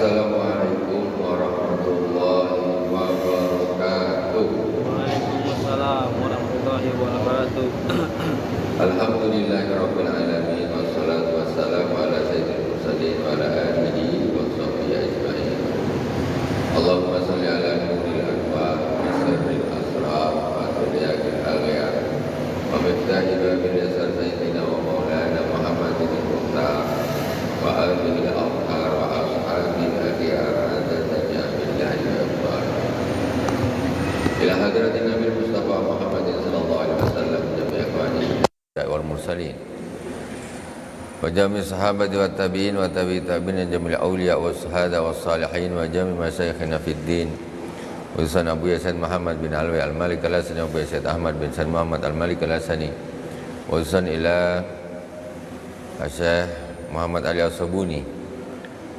Assalamualaikum warahmatullahi wabarakatuh. Waalaikumsalam warahmatullahi wabarakatuh. Alhamdulillahirabbil alamin wassalatu wassalamu ala sayyidil mursalin wa ala alihi wa sahbihi ajmain. Allahumma shalli ala nuril anwar wa sirril asrar wa tabi'il aghyar wa miftahil babil yasar sayyidina wa maulana Muhammadin al-Mukhtar wa alihi al-athhar wa ashabihi al-akhyar adadanya billahi wa ila hadratin Nabi Mustafa Muhammadin sallallahu alaihi wasallam jami'a ikhwani wal mursalin wa jami' sahabati wa tabi'in wa tabi'i tabi'in jamil awliya wa suhada wa salihin wa jami' masyayikhina fid din Urusan Abu Yasin Muhammad bin Alwi al-Malik al-Hasani Abu Yasin Ahmad bin San Muhammad al-Malik al-Hasani urusan ila Syekh Muhammad Ali As-Sabuni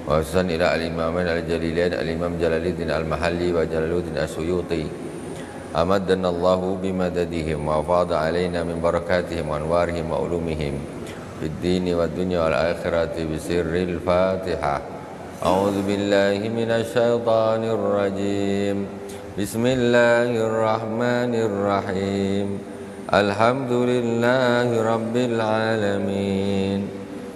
urusan ila al-Imaman al-Jalilain al-Imam Jalaluddin al-Mahalli wa Jalaluddin As-Suyuti amadana Allahu bimadadihim wa fadha alaina min barakatihim wa anwarihim wa ulumihim fid dini wa dunya wal akhirati bi sirril Fatihah. A'udzu billahi minasy syaithanir rajim. Bismillahirrahmanirrahim. Alhamdulillahi rabbil alamin.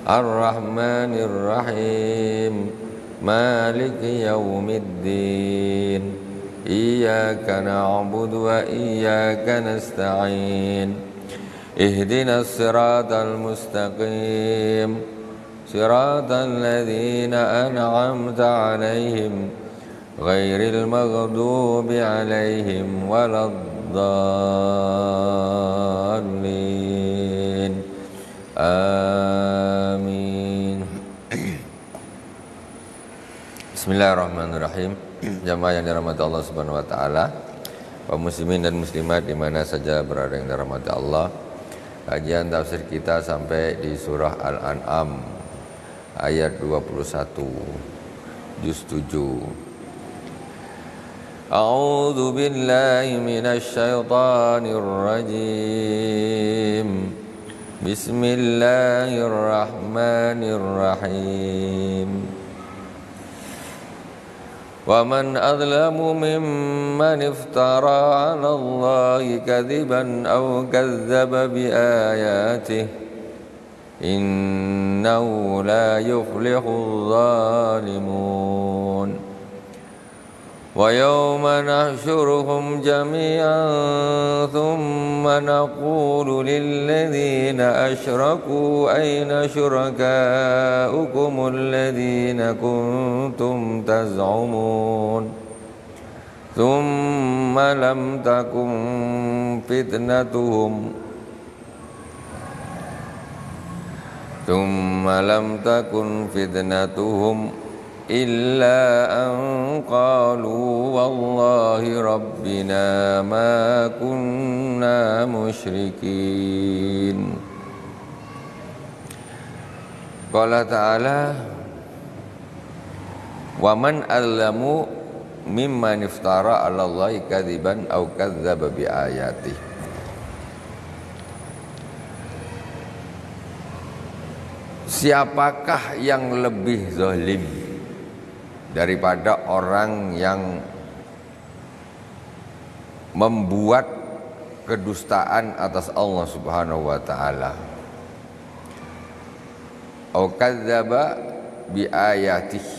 Ar-Rahmanir Rahim. Maliki yaumiddin. Iyyaka na'budu wa iyyaka nasta'in. Ihdinas siratal mustaqim. Siratal ladzina an'amta 'alaihim ghairil maghdubi 'alaihim waladdallin. Amin. Bismillahirrahmanirrahim. Jamaah yang dirahmati Allah Subhanahu wa taala, kaum muslimin dan muslimat di mana saja berada yang dirahmati Allah. Kajian tafsir kita sampai di surah Al-An'am ayat 21 juz 7. A'udzu billahi minasy syaithanir rajim. Bismillahirrahmanirrahim. Wa man adlamu mimman iftara 'ala Allahi kadhiban aw kadzdzaba bi ayatihi innahu la yuflihul zalimun. Wa yawma nahsyuruhum jami'an thumma naqulu lil ladzina asyraku ayna syurakaukum alladzina kuntum taz'umun thumma lam takun fitnatuhum illa an qalu wallahi rabbina ma kunna musyrikin. Qala ta'ala wa man adlamu mimman iftara 'ala Allahi kadziban aw kadzdzaba bi ayatihi. Siapakah yang lebih zalim daripada orang yang membuat kedustaan atas Allah Subhanahu wa taala? Au kadzdzaba bi ayatihi.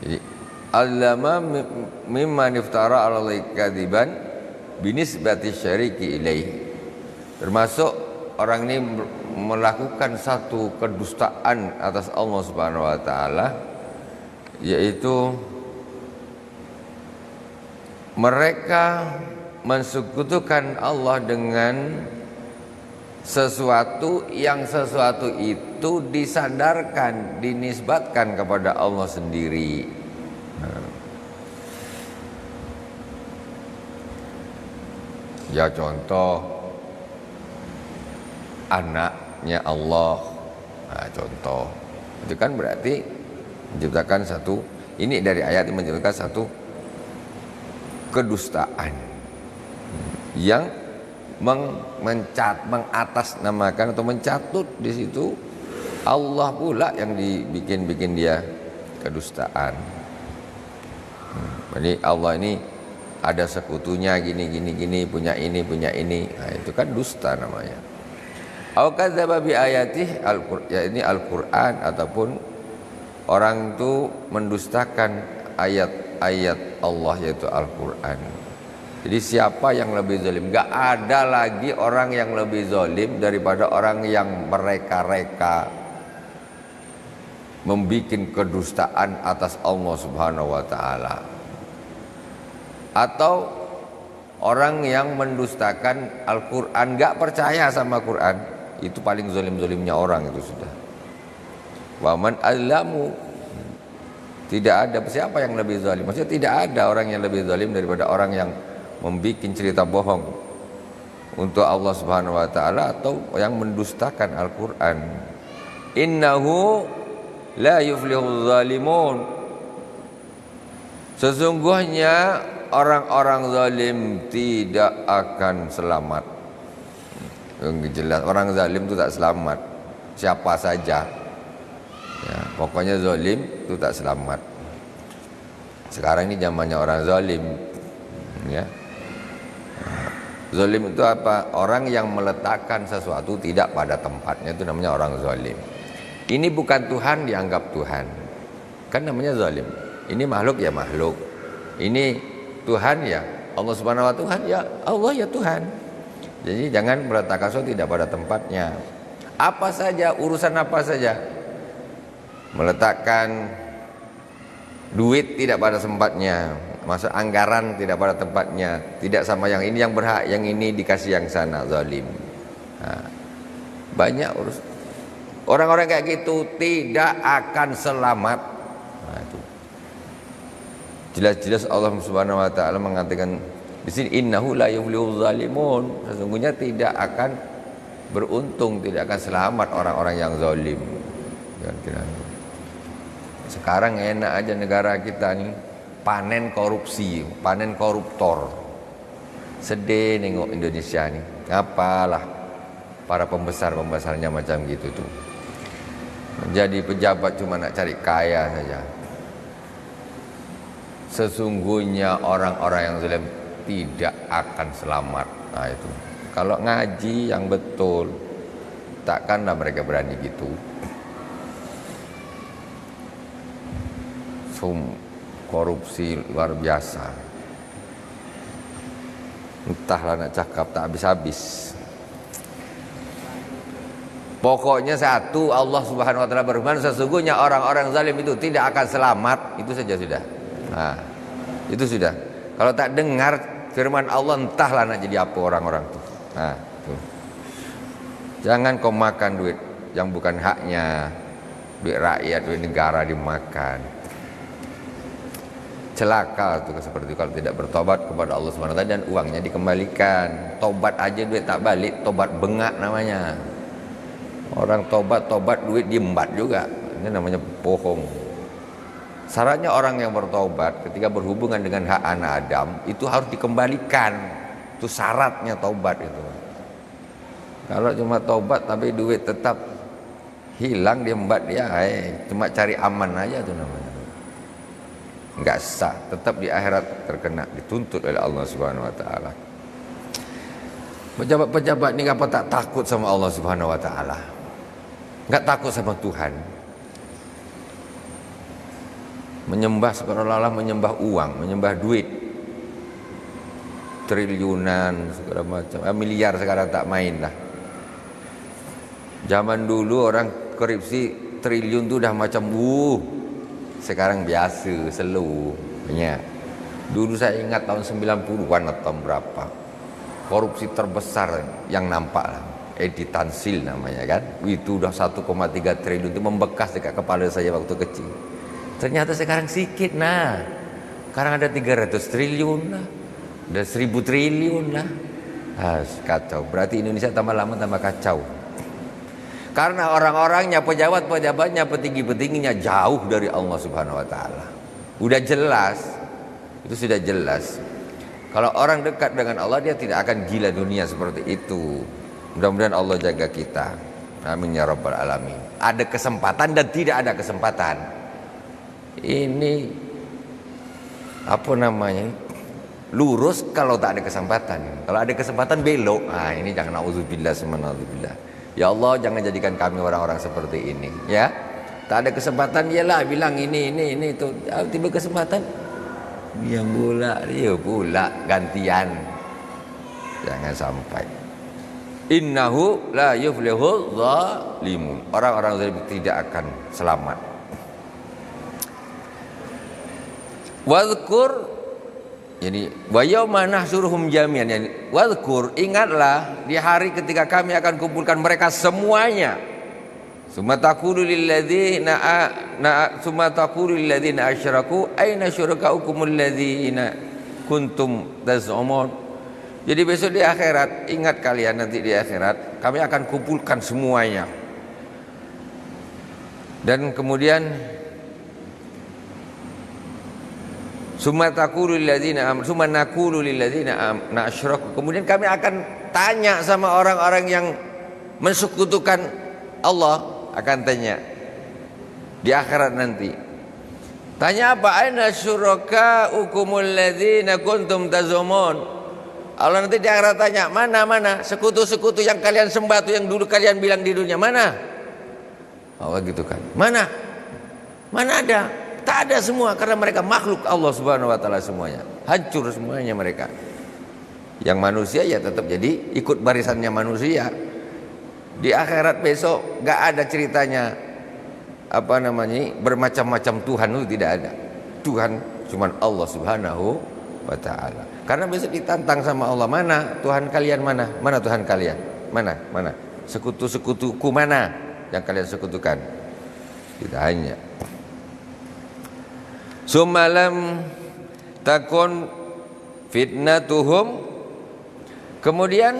Jadi allama mimman iftara 'ala Allahi kadziban binisbati syariki ilaihi. Termasuk orang ini melakukan satu kedustaan atas Allah Subhanahu wa taala, yaitu mereka mensekutukan Allah dengan sesuatu yang sesuatu itu disandarkan, dinisbatkan kepada Allah sendiri. Ya contoh anaknya Allah, nah, contoh itu kan berarti menciptakan satu, ini dari ayat ini menciptakan satu kedustaan yang mengatasnamakan atau mencatut di situ Allah pula yang dibikin dia kedustaan. Jadi Allah ini ada sekutunya gini, punya ini. Nah, itu kan dusta namanya. Au kadzdzaba bi ayatih Al-Qur'an, ataupun orang itu mendustakan ayat-ayat Allah yaitu Al-Qur'an. Jadi siapa yang lebih zalim? Gak ada lagi orang yang lebih zalim daripada orang yang mereka-reka membuat kedustaan atas Allah Subhanahu wa taala. Atau orang yang mendustakan Al-Qur'an, gak percaya sama Quran, itu paling zalim-zalimnya orang itu sudah. Wa man azlamu, tidak ada siapa yang lebih zalim. Maksudnya tidak ada orang yang lebih zalim daripada orang yang membuat cerita bohong untuk Allah Subhanahu wa taala atau yang mendustakan Al-Qur'an. Innahu la yuflihuz zalimun. Sesungguhnya orang-orang zalim tidak akan selamat. Yang jelas orang zalim itu tak selamat. Siapa saja. Ya, pokoknya zalim itu tak selamat. Sekarang ini zamannya orang zalim. Ya. Zalim itu apa? Orang yang meletakkan sesuatu tidak pada tempatnya, itu namanya orang zalim. Ini bukan Tuhan dianggap Tuhan, kan namanya zalim. Ini makhluk ya makhluk. Ini Tuhan ya Allah Subhanahu wa Tuhan ya Allah ya Tuhan. Jadi jangan meletakkan sesuatu tidak pada tempatnya. Apa saja, urusan apa saja. Meletakkan duit tidak pada tempatnya, masuk anggaran tidak pada tempatnya, tidak sama yang ini yang berhak, yang ini dikasih yang sana, zalim. Nah, banyak urus. Orang-orang kayak gitu tidak akan selamat. Nah, itu. Jelas-jelas Allah Subhanahu wa taala mengatakan di sini innahu la yuflihuz zalimun. Sesungguhnya tidak akan beruntung, tidak akan selamat orang-orang yang zalim. Kira-kira. Sekarang enak aja negara kita nih, panen korupsi, panen koruptor. Sedih nengok Indonesia nih. Apalah para pembesar-pembesarnya macam gitu tuh. Menjadi pejabat cuma nak cari kaya saja. Sesungguhnya orang-orang yang zalim tidak akan selamat. Nah itu. Kalau ngaji yang betul, takkanlah mereka berani gitu. Korupsi luar biasa. Entahlah nak cakap tak habis-habis. Pokoknya satu, Allah Subhanahu wa taala berfirman, sesungguhnya orang-orang zalim itu tidak akan selamat. Itu saja sudah. Nah, itu sudah. Kalau tak dengar firman Allah, entahlah nak jadi apa orang-orang itu. Nah, tuh. Jangan kau makan duit yang bukan haknya, duit rakyat, duit negara dimakan. Celaka tuh seperti itu kalau tidak bertobat kepada Allah Subhanahu wa taala dan uangnya dikembalikan. Tobat aja duit tak balik, tobat bengak namanya. Orang tobat duit diembat juga. Ini namanya bohong. Syaratnya orang yang bertobat ketika berhubungan dengan hak anak Adam itu harus dikembalikan. Itu syaratnya tobat itu. Kalau cuma tobat tapi duit tetap hilang diembat dia, cuma cari aman aja tuh namanya. Enggak sah, tetap di akhirat terkena dituntut oleh Allah Subhanahu wa taala. Pejabat-pejabat ini apa tak takut sama Allah Subhanahu wa taala? Enggak takut sama Tuhan. Menyembah seolah-olah menyembah uang, menyembah duit. Triliunan segala macam. Miliar sekarang tak main lah. Zaman dulu orang korupsi triliun tu dah macam sekarang biasa, slow, banyak. Dulu saya ingat tahun 90-an atau berapa, korupsi terbesar yang nampak lah, Edi Tansil namanya kan. Itu udah 1,3 triliun, itu membekas dekat kepala saya waktu kecil. Ternyata sekarang sikit nah. Sekarang ada 300 triliun lah, ada 1000 triliun lah. Kacau, berarti Indonesia tambah lama tambah kacau. Karena orang-orangnya, pejabat-pejabatnya, petinggi-petingginya jauh dari Allah Subhanahu wa taala. Udah jelas. Itu sudah jelas. Kalau orang dekat dengan Allah, dia tidak akan gila dunia seperti itu. Mudah-mudahan Allah jaga kita. Amin ya rabbal alamin. Ada kesempatan dan tidak ada kesempatan. Ini apa namanya? Lurus kalau tak ada kesempatan. Kalau ada kesempatan belok. Ah, ini jangan auzubillah subhanallah. Ya Allah, jangan jadikan kami orang-orang seperti ini, ya. Tak ada kesempatan ialah bilang ini itu. Tiba kesempatan dia pula gantian. Jangan sampai. Innahu la yuflihul zalimun. Orang-orang zalim tidak akan selamat. Wadhkur, jadi wa yauma nahsuruhum jami'an, yani wadhkur, ingatlah di hari ketika kami akan kumpulkan mereka semuanya. Summa taqulu lil ladzina asyraku aina syurakaukumul ladzina kuntum taz'umun. Jadi besok di akhirat, ingat kalian nanti di akhirat kami akan kumpulkan semuanya. Dan kemudian summa naqulu lil ladzina asyraku. Kemudian kami akan tanya sama orang-orang yang mensekutukan Allah, akan tanya di akhirat nanti. Tanya apa? Aina syurakaukumul ladzina kuntum tazumun. Allah nanti di akhirat tanya, mana sekutu-sekutu yang kalian sembah tuh, yang dulu kalian bilang di dunia, mana? Allah gitu kan. Mana ada? Tak ada semua, karena mereka makhluk Allah Subhanahu wa taala semuanya. Hancur semuanya mereka. Yang manusia ya tetap jadi ikut barisannya manusia. Di akhirat besok enggak ada ceritanya apa namanya? Bermacam-macam Tuhan itu tidak ada. Tuhan cuma Allah Subhanahu wa taala. Karena besok ditantang sama Allah, mana Tuhan kalian, mana Tuhan kalian, mana sekutu-sekutuku mana yang kalian sekutukan. Ditanya. Sumalam takun fitnatuhum, kemudian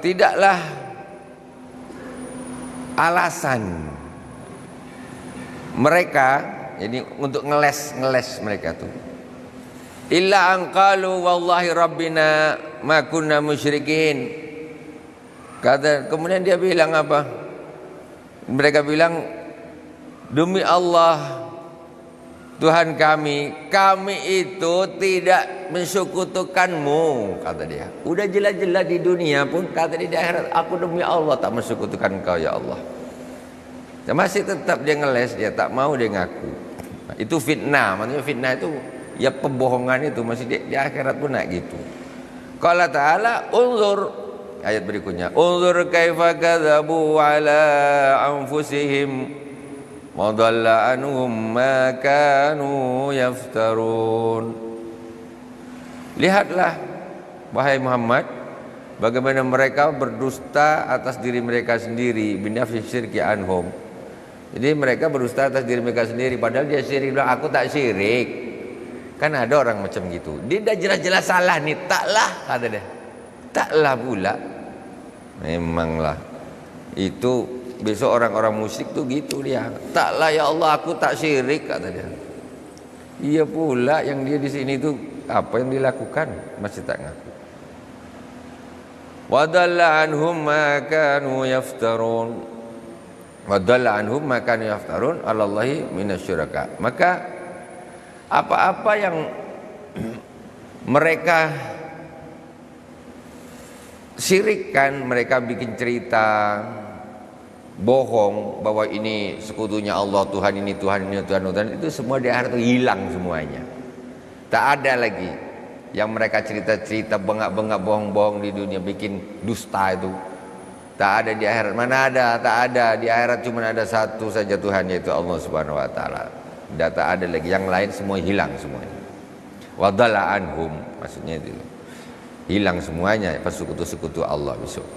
tidaklah alasan mereka, jadi untuk ngeles mereka tuh, illa anqalu wallahi rabbina ma kunna musyrikin. Kemudian dia bilang apa? Mereka bilang, demi Allah Tuhan kami itu tidak mensekutukanmu, kata dia. Udah jelas-jelas di dunia pun, kata dia di akhirat, aku demi Allah tak mensekutukan kau ya Allah. Dan masih tetap dia ngeles, dia tak mau, dia ngaku. Nah, itu fitnah. Maksudnya fitnah itu ya pembohongan itu, masih di akhirat pun nak gitu. Qala ta'ala, unzur, ayat berikutnya, unzur kaifa kadzabu ala anfusihim wa dhalla anhum ma kanu yaftarun. Lihatlah wahai Muhammad, bagaimana mereka berdusta atas diri mereka sendiri, binafsi syirki anhum. Jadi mereka berdusta atas diri mereka sendiri, padahal dia syirik, bilang aku tak syirik. Kan ada orang macam gitu. Dia dah jelas-jelas salah nih, taklah, kata dia. Taklah pula. Memanglah. Itu besok orang-orang musyrik tuh gitu dia. Taklah ya Allah, aku tak syirik, kata dia. Iya pula yang dia di sini tuh apa yang dilakukan masih tak ngaku. Wa dhalla anhum ma kanu yaftarun. Wa dhalla anhum ma kanu yaftarun 'alallahi minasyuraka. Maka apa-apa yang mereka syirikkan, mereka bikin cerita bohong bahwa ini sekutunya Allah, Tuhan ini Tuhan, itu semua di akhirat hilang semuanya. Tak ada lagi yang mereka cerita-cerita bengak-bengak bohong-bohong di dunia, bikin dusta itu. Tak ada di akhirat. Mana ada? Tak ada. Di akhirat cuma ada satu saja Tuhan, yaitu Allah Subhanahu wa taala. Tak ada lagi, yang lain semua hilang semuanya. Wadalla anhum, maksudnya itu hilang semuanya sekutu-sekutu Allah besok.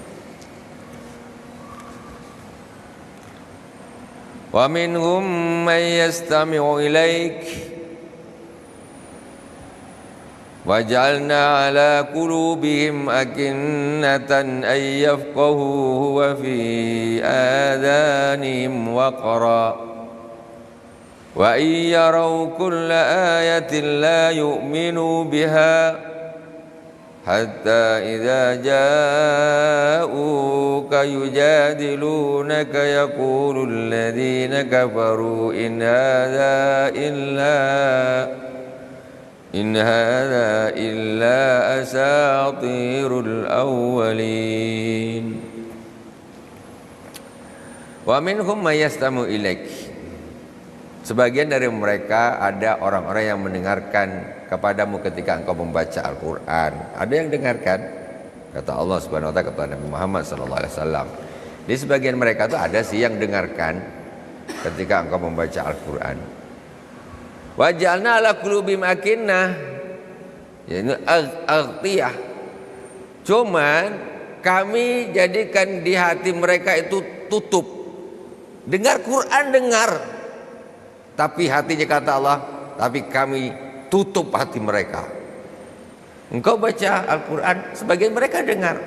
Wa minhum may yastami'u ilaik waj'alna ala qulubihim akinnatan ay yafqahuhu wa fi adanihim waqra wa in yaraw kulla ayatin la yu'minu biha حتى إذا جاءوك يجادلونك يقول الذين كفروا إن هذا إلا أساطير الأولين ومنهم من يستمع إليك. Sebagian dari mereka ada orang-orang yang mendengarkan kepadamu ketika engkau membaca Al-Quran. Ada yang dengarkan, kata Allah Subhanahu Wa Taala kepada Nabi Muhammad Sallallahu Alaihi Wasallam. Di sebagian mereka itu ada sih yang dengarkan ketika engkau membaca Al-Quran. Wajalna ala qulubihim akinnah, yaitu aghtiyah. Cuman kami jadikan di hati mereka itu tutup. Dengar Quran dengar. Tapi hatinya, kata Allah, tapi kami tutup hati mereka. Engkau baca Al-Quran, sebagian mereka dengar,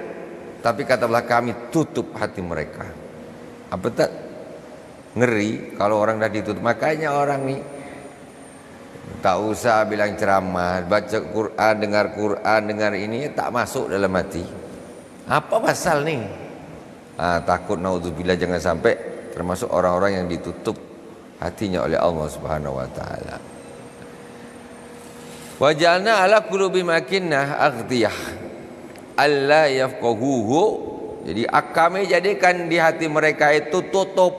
tapi kata Allah, kami tutup hati mereka. Apa tak ngeri kalau orang dah ditutup. Makanya orang nih tak usah bilang ceramah, baca Quran, dengar ini tak masuk dalam hati. Apa pasal nih? Takut naudzubillah jangan sampai termasuk orang-orang yang ditutup hatinya oleh Allah Subhanahu wa taala. Wajalna ala qulubihim akinnah aghtiyah alla yafqahuhu. Jadi kami jadikan di hati mereka itu tutup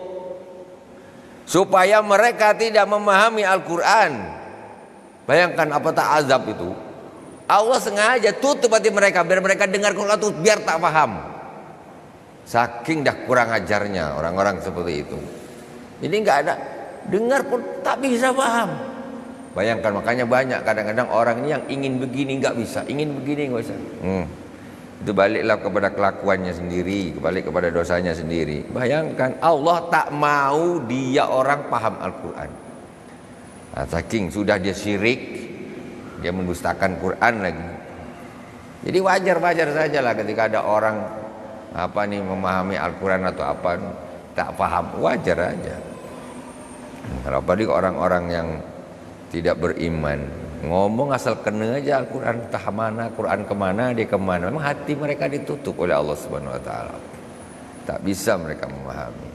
supaya mereka tidak memahami Al-Quran. Bayangkan apa tak azab itu. Allah sengaja tutup hati mereka biar mereka dengar Quran itu biar tak paham. Saking dah kurang ajarnya orang-orang seperti itu. Jadi enggak ada, dengar pun tak bisa paham. Bayangkan, makanya banyak kadang-kadang orang ini yang ingin begini enggak bisa, ingin begini enggak bisa. Itu baliklah kepada kelakuannya sendiri, balik kepada dosanya sendiri. Bayangkan Allah tak mau dia orang paham Al-Quran. Saking sudah dia syirik, dia mendustakan Quran lagi. Jadi wajar-wajar sajalah ketika ada orang memahami Al-Quran atau apa tak paham, wajar aja. Kalau apalagi orang-orang yang tidak beriman, ngomong asal kena aja Al-Quran, entah mana Quran kemana dia kemana. Memang hati mereka ditutup oleh Allah Subhanahu Wa Taala, tak bisa mereka memahami.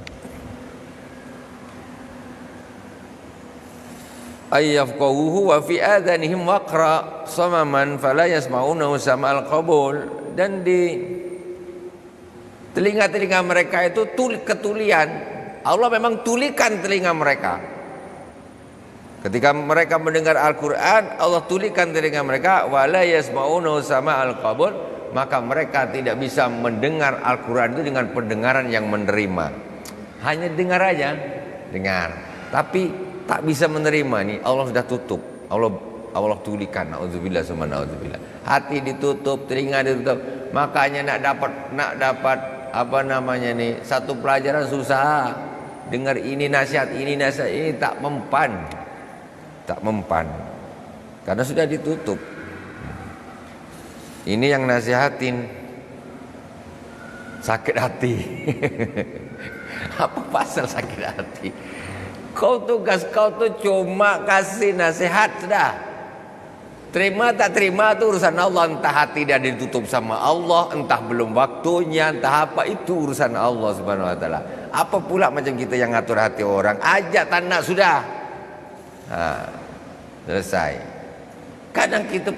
Ayyafqahuhu wa fi adhanihim waqra samaman fala yasma'unahu sama'al qabul. Dan di telinga-telinga mereka itu ketulian. Allah memang tulikan telinga mereka. Ketika mereka mendengar Al-Quran, Allah tulikan telinga mereka. Wala yasma'unahu sama'al qabul. Maka mereka tidak bisa mendengar Al-Quran itu dengan pendengaran yang menerima. Hanya dengar aja, dengar. Tapi tak bisa menerima nih, Allah sudah tutup. Allah tulikan, naudzubillah summa naudzubillah. Hati ditutup, telinga ditutup. Makanya nak dapat satu pelajaran susah. Dengar ini nasihat, ini tak mempan. Tak mempan. Karena sudah ditutup. Ini yang nasihatin sakit hati. Apa pasal sakit hati? Tugas kau tuh cuma kasih nasihat sudah. Terima tak terima itu urusan Allah. Entah hati dia ditutup sama Allah, entah belum waktunya, entah apa, itu urusan Allah Subhanahu Wa Taala. Apa pula macam kita yang ngatur hati orang? Ajak tanah sudah. Selesai. Kadang kita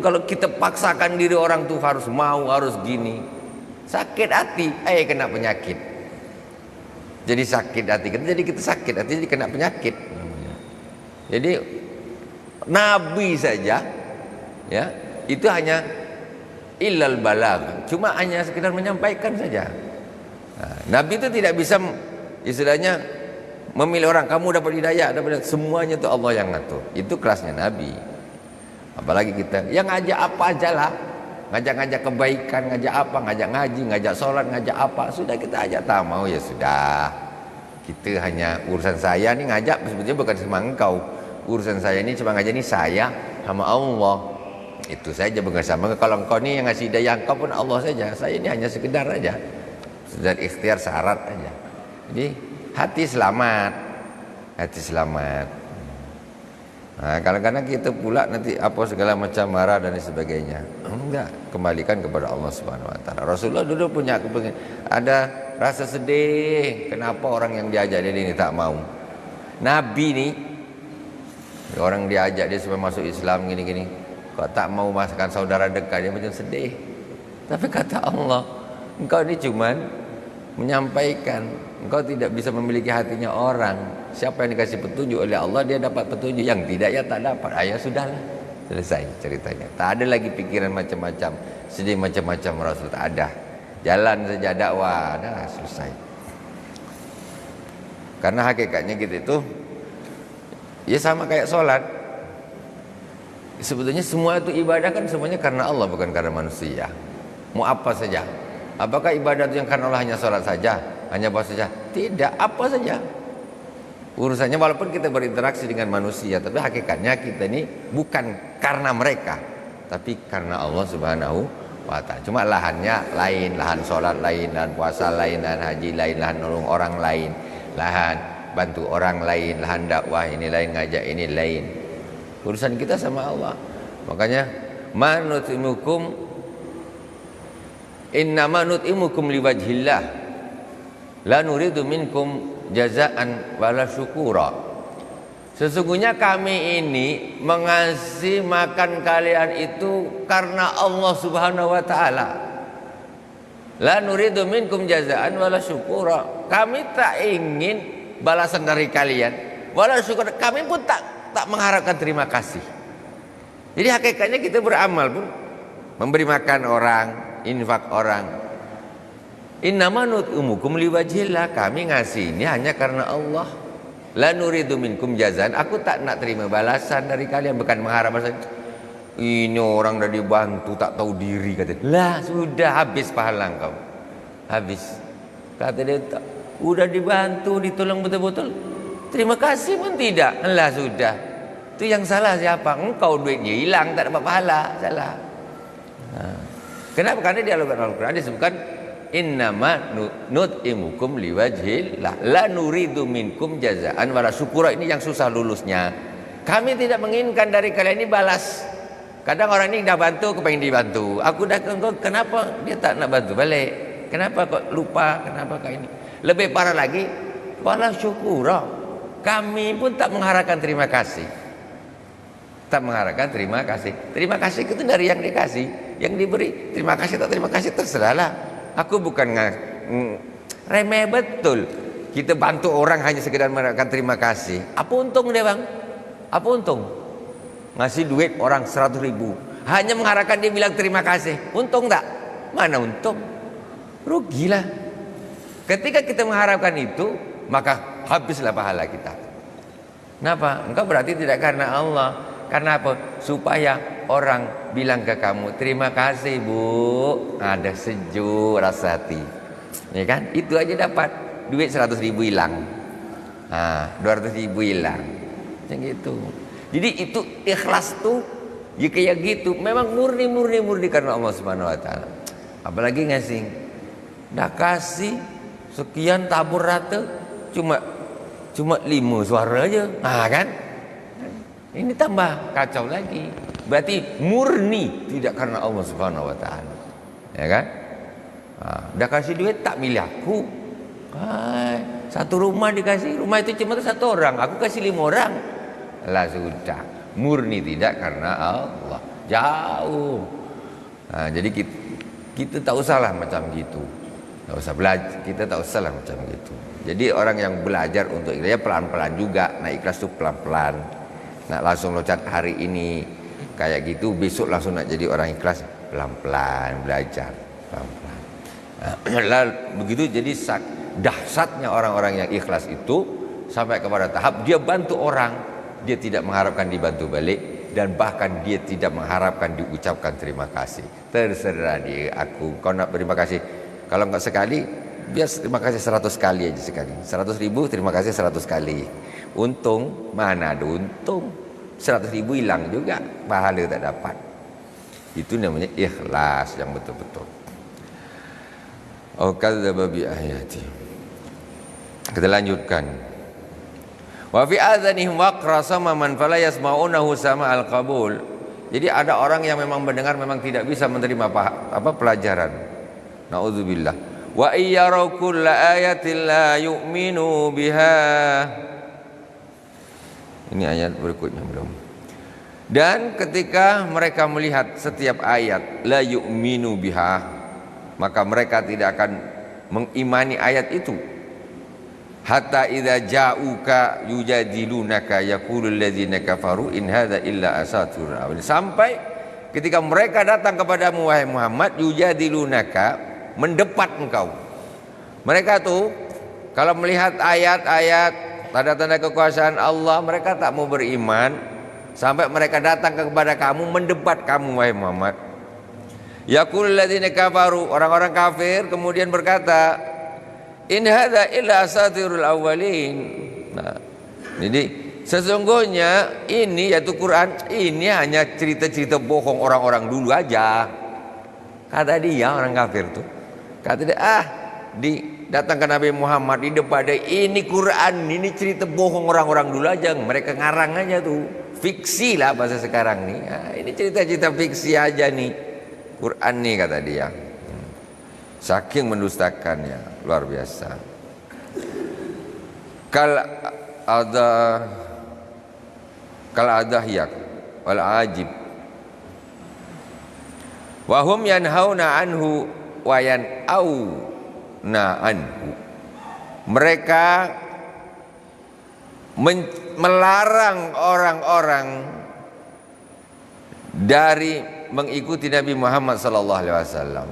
kalau kita paksakan diri orang tuh harus mau, harus gini, sakit hati, kena penyakit. Jadi sakit hati kita, jadi kita sakit hati, jadi kena penyakit. Jadi Nabi saja, ya, itu hanya illal balagh, cuma hanya sekedar menyampaikan saja. Nabi itu tidak bisa istilahnya memilih orang, kamu dapat hidayah, semuanya itu Allah yang ngatur. Itu kelasnya Nabi. Apalagi kita yang ngajak apa aja lah, ngajak-ngajak kebaikan, ngajak apa, ngajak ngaji, ngajak sholat, ngajak apa, sudah kita ajak. Tak mau ya sudah, kita hanya urusan saya nih ngajak sebetulnya bukan sama engkau. Urusan saya ini cuma ngajak nih saya sama Allah, itu saja, bukan sama. Kalau engkau nih yang ngasih hidayah, engkau pun Allah saja. Saya ini hanya sekedar aja, sekedar ikhtiar syarat aja. Jadi hati selamat, hati selamat. Nah, kadang-kadang kita pula nanti apa segala macam marah dan sebagainya. Enggak, kembalikan kepada Allah Subhanahu wa taala. Rasulullah dulu punya ada rasa sedih, kenapa orang yang diajak dia ini tak mau. Nabi nih, orang diajak dia supaya masuk Islam gini-gini, kok tak mau masakan saudara dekat, dia macam sedih. Tapi kata Allah, engkau ini cuman menyampaikan, engkau tidak bisa memiliki hatinya orang. Siapa yang dikasih petunjuk oleh Allah, dia dapat petunjuk. Yang tidak, ya tak dapat. Ya sudahlah, selesai ceritanya. Tak ada lagi pikiran macam-macam, sedih macam-macam. Rasul tak ada. Jalan saja dakwah, dah selesai. Karena hakikatnya kita itu ya sama kayak sholat. Sebetulnya semua itu ibadah kan semuanya karena Allah, bukan karena manusia. Mau apa saja. Apakah ibadah itu yang karena Allah hanya sholat saja, hanya puasa saja? Tidak, apa saja urusannya. Walaupun kita berinteraksi dengan manusia, tapi hakikatnya kita ini bukan karena mereka, tapi karena Allah Subhanahu wa ta'ala. Cuma lahannya lain, lahan sholat lain, lahan puasa lain, lahan haji lain, lahan nolong orang lain, lahan bantu orang lain, lahan dakwah ini lain, ngajak ini lain. Urusan kita sama Allah. Makanya manutimukum innama nutimukum liwajhillah la nuridu minkum jazaan wala syukura. Sesungguhnya kami ini mengasih makan kalian itu karena Allah Subhanahu wa taala. La nuridu minkum jazaan wala syukura. Kami tak ingin balasan dari kalian, wala syukur. Kami pun tak mengharapkan terima kasih. Jadi hakikatnya kita beramal pun memberi makan orang, infak orang. Innama nut'imukum liwajhillah, kami ngasih ini hanya karena Allah. La nuridu minkum jazaan, aku tak nak terima balasan dari kalian, bukan mengharap balasan. Ini orang dah dibantu tak tahu diri, kata. Lah sudah habis pahala engkau. Habis. Kata dia, udah dibantu, ditolong betul-betul, terima kasih pun tidak. Lah sudah. Itu yang salah siapa? Engkau, duitnya hilang, tak dapat pahala. Salah. Nah. Kenapa? Karena di Al-Quran disebutkan innama nut'imukum liwajhillah la nuridu minkum jazaan wala syukura. Ini yang susah lulusnya. Kami tidak menginginkan dari kalian ini balas. Kadang orang ini dah bantu, kepengen dibantu. Aku dah, kenapa dia tak nak bantu balik? Kenapa kok lupa? Kenapa kok ini? Lebih parah lagi, wala syukura. Kami pun tak mengharapkan terima kasih. Tak mengharapkan terima kasih. Terima kasih itu dari yang dikasih, yang diberi. Terima kasih tak terima kasih terserahlah. Aku bukan remeh betul. Kita bantu orang hanya sekedar mengharapkan terima kasih. Apa untung dia, bang? Apa untung? Ngasih duit orang 100.000 hanya mengharapkan dia bilang terima kasih. Untung tak? Mana untung? Rugilah. Ketika kita mengharapkan itu, maka habislah pahala kita. Kenapa? Engkau berarti tidak karena Allah. Karena apa? Supaya orang bilang ke kamu, terima kasih bu, ada sejuk rasa hati, ya kan? Itu aja dapat. Duit 100.000 hilang, 200.000 hilang, macam gitu. Jadi itu ikhlas tuh, ya kayak gitu. Memang murni karena Allah Subhanahu Wa Taala. Apalagi ngasih, dah kasih sekian tabur rata, cuma 5 suara aja, kan? Ini tambah kacau lagi. Berarti murni tidak karena Allah Subhanahu wa taala. Ya kan? Dah kasih duit tak milih aku. Satu rumah dikasih, rumah itu cuma satu orang, aku kasih 5 orang. Lah sudah, murni tidak karena Allah. Jauh. Jadi kita tak usahlah macam gitu. Tak usah belajar, kita tak usahlah macam gitu. Jadi orang yang belajar untuk ikhlas pelan-pelan juga. Nah, ikhlas itu pelan-pelan. Nak langsung loncat hari ini kayak gitu, besok langsung nak jadi orang ikhlas, pelan-pelan belajar, pelan-pelan. Begitu jadi dahsyatnya orang-orang yang ikhlas itu sampai kepada tahap dia bantu orang, dia tidak mengharapkan dibantu balik, dan bahkan dia tidak mengharapkan diucapkan terima kasih. Terserah dia, aku kau nak berterima kasih, kalau enggak sekali, biar terima kasih 100 kali aja sekali. 100.000 terima kasih 100 kali. Untung, mana ada untung. 100.000 hilang juga, pahala tak dapat. Itu namanya ikhlas yang betul-betul. Kadzdzaba bi ayati. Kita lanjutkan. Wa fi adhanihim waqra samaman fala yasma'unahu sama'al qabul. Jadi ada orang yang memang mendengar memang tidak bisa menerima pelajaran. Nauzubillah. Wa iyyaraw kulla ayatin la yu'minu biha. Ini ayat berikutnya belum. Dan ketika mereka melihat setiap ayat la yu'minu biha, maka mereka tidak akan mengimani ayat itu. Hatta idza ja'uka yujadilunaka yaqulul ladzina kafaru in hadza illa asatirul awwalin. Sampai ketika mereka datang kepadamu wahai Muhammad, yujadilunaka, mendebat engkau. Mereka tuh kalau melihat ayat-ayat tanda-tanda kekuasaan Allah, mereka tak mau beriman sampai mereka datang kepada kamu, mendebat kamu wahai Muhammad. Yaqulul ladzina kafaru, orang-orang kafir kemudian berkata, in hadza illa asatirul awwalin. Nah, jadi sesungguhnya ini yaitu Quran ini hanya cerita-cerita bohong orang-orang dulu aja. Kata dia orang kafir tuh. Kata dia, datang ke Nabi Muhammad di depan dia, ini Quran, ini cerita bohong orang-orang dulu aja. Mereka ngarang aja tuh. Fiksi lah bahasa sekarang nih. Nah, ini cerita-cerita fiksi aja nih. Quran nih kata dia. Saking mendustakannya, luar biasa. Kal adahyak wal ajib. Wa hum yanhauna anhu wa yan'auna anhu. Mereka melarang orang-orang dari mengikuti Nabi Muhammad sallallahu alaihi wasallam.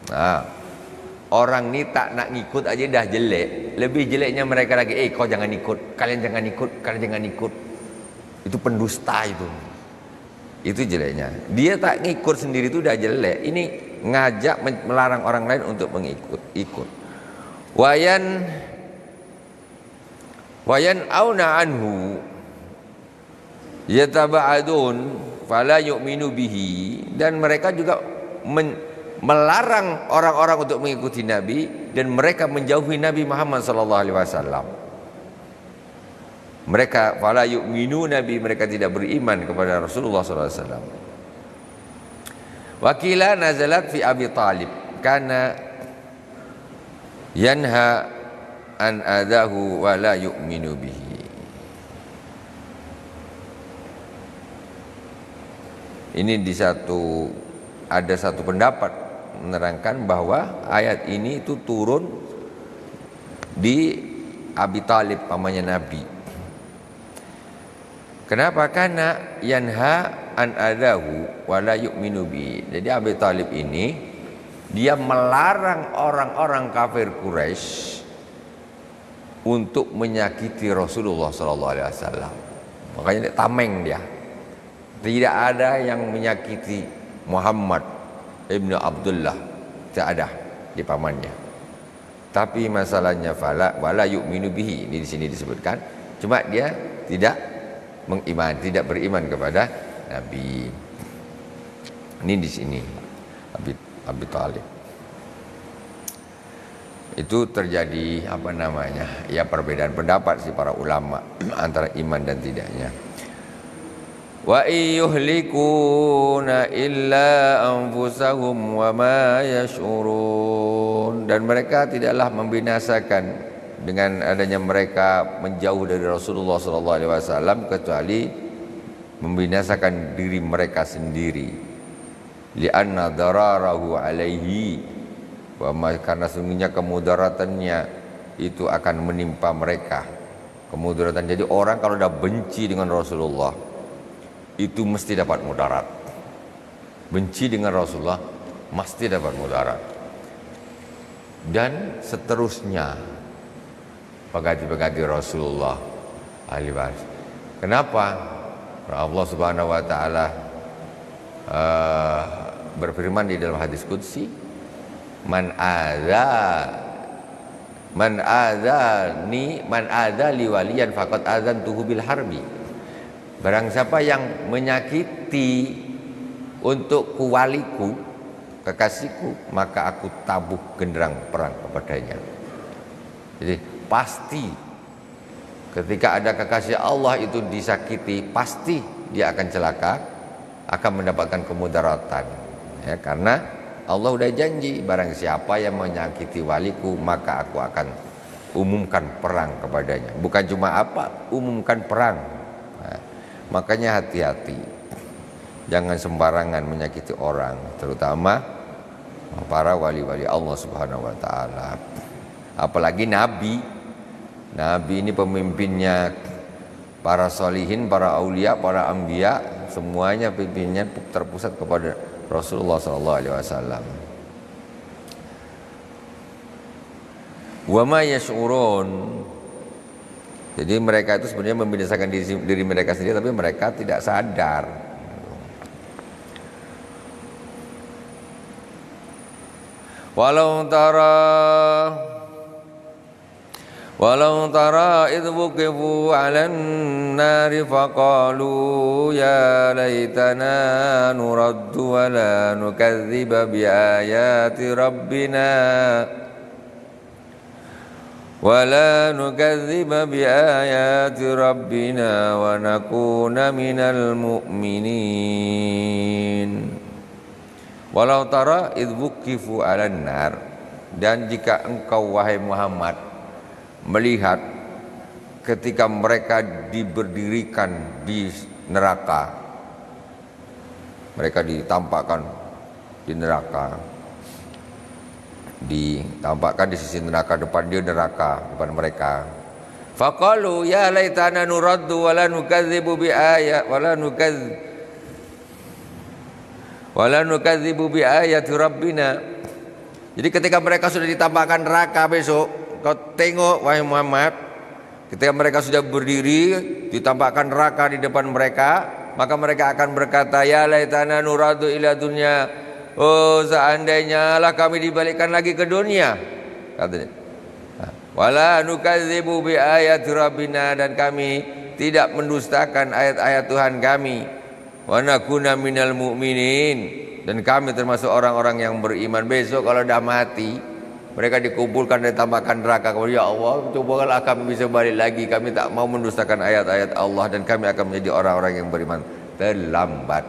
Nah, orang ni tak nak ngikut aja dah jelek. Lebih jeleknya mereka lagi, kau jangan ikut, kalian jangan ikut, kalian jangan ikut. Itu pendusta itu. Itu jeleknya. Dia tak ngikut sendiri itu dah jelek. Ini ngajak melarang orang lain untuk ikut. Wayan auna anhu yataba'adun fala yu'minu bihi, dan mereka juga melarang orang-orang untuk mengikuti Nabi, dan mereka menjauhi Nabi Muhammad sallallahu alaihi wasallam. Mereka fala yu'minu Nabi, mereka tidak beriman kepada Rasulullah sallallahu alaihi wasallam. Wakila nazalat fi Abi Talib kana yanha an adahu wa la yu'minu bihi. Ini ada satu pendapat menerangkan bahwa ayat ini itu turun di Abi Talib, pamannya Nabi. Kenapa? Karena yanha an adahu wa la yu'minu bi. Jadi Abi Talib ini dia melarang orang-orang kafir Quraisy untuk menyakiti Rasulullah sallallahu alaihi wasallam. Makanya dia tameng dia. Tidak ada yang menyakiti Muhammad Ibnu Abdullah, tidak ada di pamannya. Tapi masalahnya wala yu'minu bihi, ini di sini disebutkan. Cuma dia tidak tidak beriman kepada Nabi. Ini di sini Abi Talib. Itu terjadi ya perbedaan pendapat sih para ulama antara iman dan tidaknya. Wa yuhlikuna illa anfusahum wa ma yash'urun, dan mereka tidaklah membinasakan dengan adanya mereka menjauh dari Rasulullah sallallahu alaihi wasallam kecuali membinasakan diri mereka sendiri. Li'anna dararahu alaihi, karena sungguhnya kemudaratannya itu akan menimpa mereka. Kemudaratan, jadi orang kalau dah benci dengan Rasulullah itu mesti dapat mudarat. Benci dengan Rasulullah mesti dapat mudarat. Dan seterusnya pengganti Rasulullah alaihi wasallam. Kenapa? Allah Subhanahu wa taala berfirman di dalam hadis qudsi, man adza li waliyan faqad adzantuhu bil harbi. Barang siapa yang menyakiti untuk kuwaliku, kekasihku, maka aku tabuh genderang perang kepadanya. Jadi pasti Ketika ada kekasih Allah itu disakiti, pasti dia akan celaka, akan mendapatkan kemudaratan. Ya, karena Allah udah janji, barang siapa yang menyakiti waliku, maka aku akan umumkan perang kepadanya. Bukan cuma apa, umumkan perang. Nah, makanya hati-hati, jangan sembarangan menyakiti orang, terutama para wali-wali Allah Subhanahu wa taala. Apalagi nabi. Nabi ini pemimpinnya para solihin, para aulia, para anbiya, semuanya pimpinnya terpusat kepada Rasulullah sallallahu alaihi wasallam. Wa ma yash'urun. Jadi mereka itu sebenarnya membinasakan diri mereka sendiri, tapi mereka tidak sadar. Walau tara idh wuqifu 'alan nari faqalu ya laitana nuraddu wa la nukadziba bi ayati rabbina wa nakuna minal mu'minin. Walau tara idh wuqifu 'alan nar, dan jika engkau wahai Muhammad melihat ketika mereka diberdirikan di neraka, mereka ditampakkan di neraka, ditampakkan di sisi neraka, depan dia neraka, depan mereka. Faqalu ya laitana nuraddu wa la nukadzibu bi ayat wa la nukadzibu bi ayati rabbina. Jadi ketika mereka sudah ditampakkan neraka besok, kau tengok wahai Muhammad, ketika mereka sudah berdiri ditampakkan neraka di depan mereka, maka mereka akan berkata ya laitana nuraddu ila dunya, oh seandainya lah kami dibalikkan lagi ke dunia, katanya. Wala nukadzibu bi ayati rabbina, dan kami tidak mendustakan ayat-ayat Tuhan kami. Wa nakuna minal mu'minin, dan kami termasuk orang-orang yang beriman. Besok kalau dah mati, mereka dikumpulkan dan ditambahkan neraka. Ya Allah, cobalah kami bisa balik lagi. Kami tak mau mendustakan ayat-ayat Allah, dan kami akan menjadi orang-orang yang beriman. Terlambat.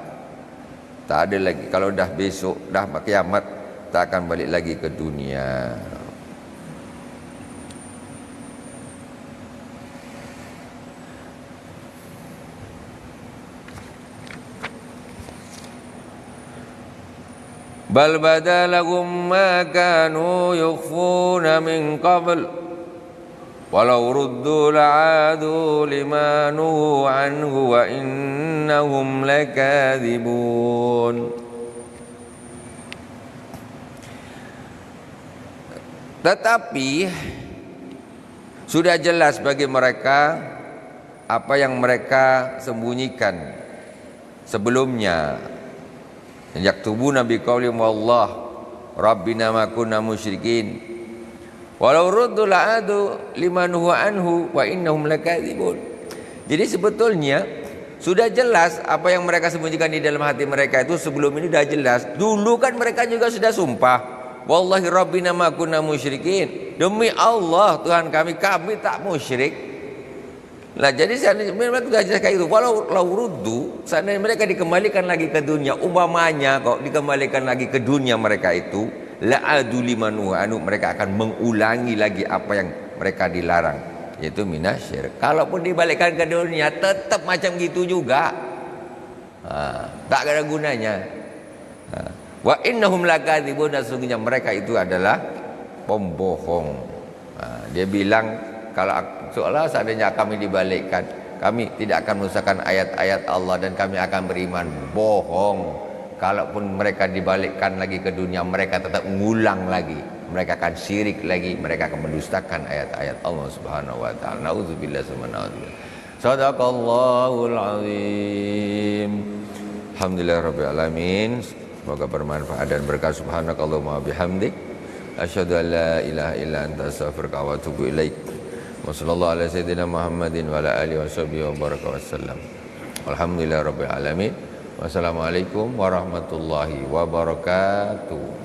Tak ada lagi. Kalau dah besok, dah kiamat, tak akan balik lagi ke dunia. Bal badalahum ma kanu yukhfuna min qabl walau ruddu la'adu lima nuhu anhu wa innahum lakadzibun. Tetapi sudah jelas bagi mereka apa yang mereka sembunyikan sebelumnya. Yaktubuna biqaulihim wallah rabbina ma kunna musyrikin walau ruddu la'adu liman huwa anhu wa innahum lakadzibun. Jadi sebetulnya sudah jelas apa yang mereka sembunyikan di dalam hati mereka itu sebelum ini sudah jelas. Dulu kan mereka juga sudah sumpah, wallahi rabbina ma kunna musyrikin, demi Allah Tuhan kami tak musyrik. Lah jadi mereka sudah jelas kayak itu. Walau ruddu, seandainya mereka dikembalikan lagi ke dunia, umpamanya kok dikembalikan lagi ke dunia mereka itu, la'adu limanu anu, mereka akan mengulangi lagi apa yang mereka dilarang, yaitu minasyirk. Kalaupun dibalikkan ke dunia tetap macam gitu juga. Tak ada gunanya. Wa innahum lakadzibun, sesungguhnya mereka itu adalah pembohong. Dia bilang kalau seolah seandainya kami dibalikkan, kami tidak akan menusahkan ayat-ayat Allah dan kami akan beriman. Bohong. Kalaupun mereka dibalikkan lagi ke dunia, mereka tetap mengulang lagi, mereka akan syirik lagi, mereka akan mendustakan ayat-ayat Allah Subhanahu wa taala. Nauzubillah subhanahu. Shadaqallahul azim. Alhamdulillahirabbil alamin. Semoga bermanfaat dan berkah. Subhanakallahumma bihamdik, asyhadu an la ilaha illa anta, astaghfiruka wa atubu ilaik. Wassallallahu ala sayyidina Muhammadin wa ala alihi washabihi wa baraka wasallam. Alhamdulillahirabbil alamin. Wassalamualaikum warahmatullahi wabarakatuh.